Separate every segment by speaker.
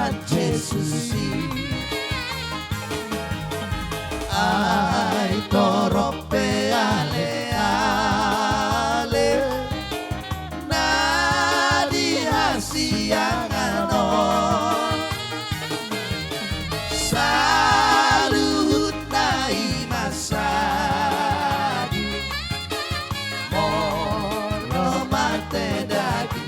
Speaker 1: Tuhan Yesus ai torope ale ale nadi hasianganon salut nai masadi mono mate dadi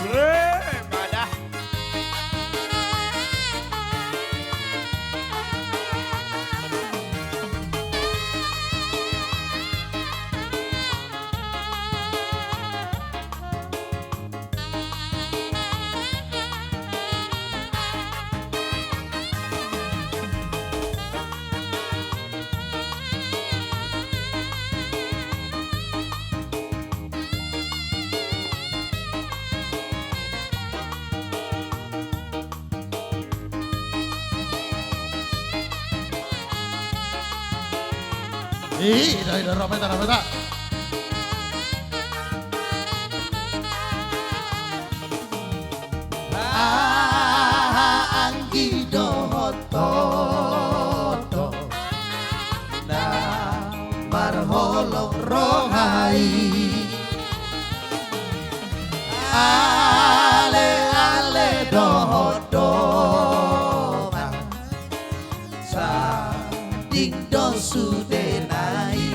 Speaker 2: Badah.
Speaker 1: Dah ramai. Anggi dohototo na marholong rohai ale dohototo sa dingdo sudenai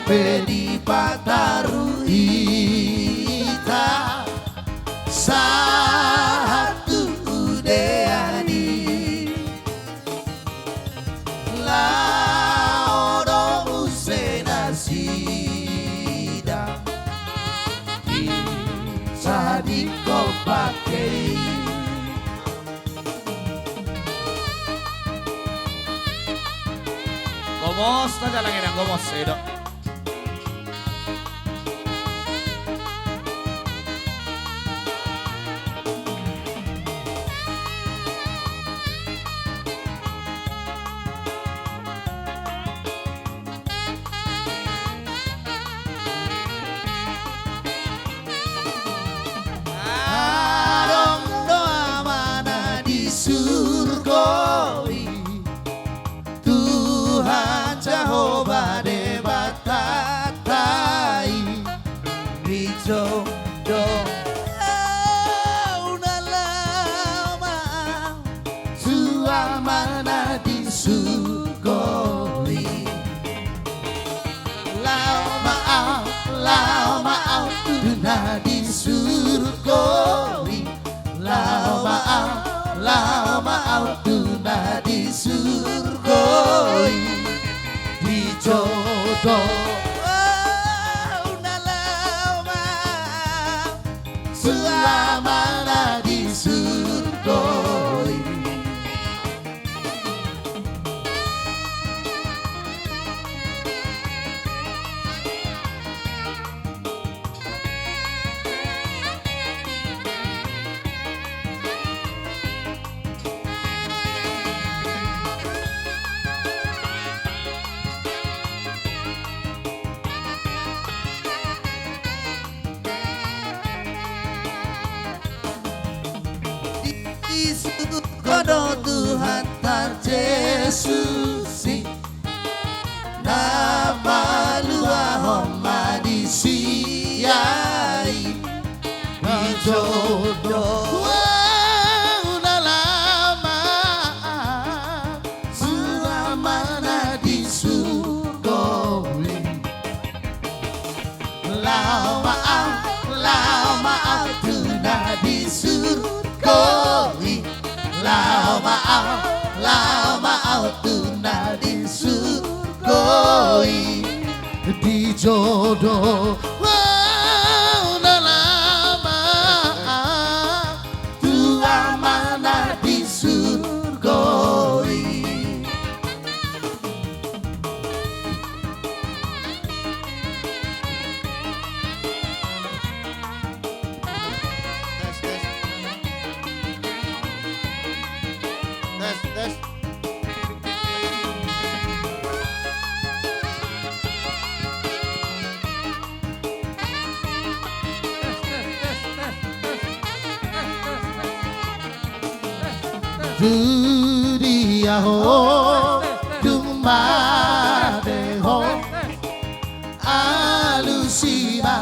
Speaker 1: pedi pataru ita satu deani laoro usena sida sadiko pakai
Speaker 2: Gomos na lang yan ang gomos Edo.
Speaker 1: di surgoi lau maau tuna di surgoi di jodoh suamana di surgoi. Kodo Tuhan tar Yesus nama lua homa di siai di jodoh udah lama suamana di surgoi lau maaf tuna di surgoi lau maaf tuna di surgoi di jodoh udah lama Tuhan mana di surgoi. dunia ho dumade ho alusima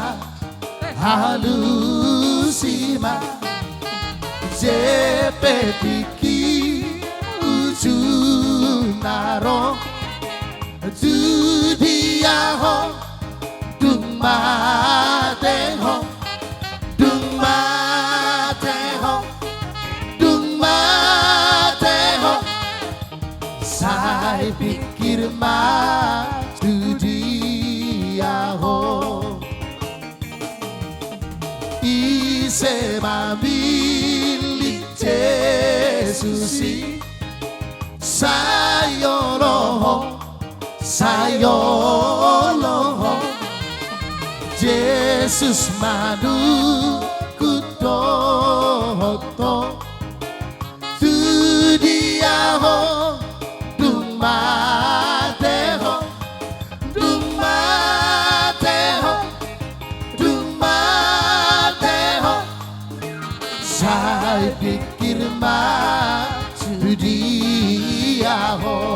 Speaker 1: alusima jepetiki ujunaro dunia ho dumade ho dumade ho dumade ho saya pikir maju dia ho ise mamilik Yesusi sayoroho sayoroho Yesus madu kutoto dunia ho dumateho dumateho dumateho saya pikir maju dia ho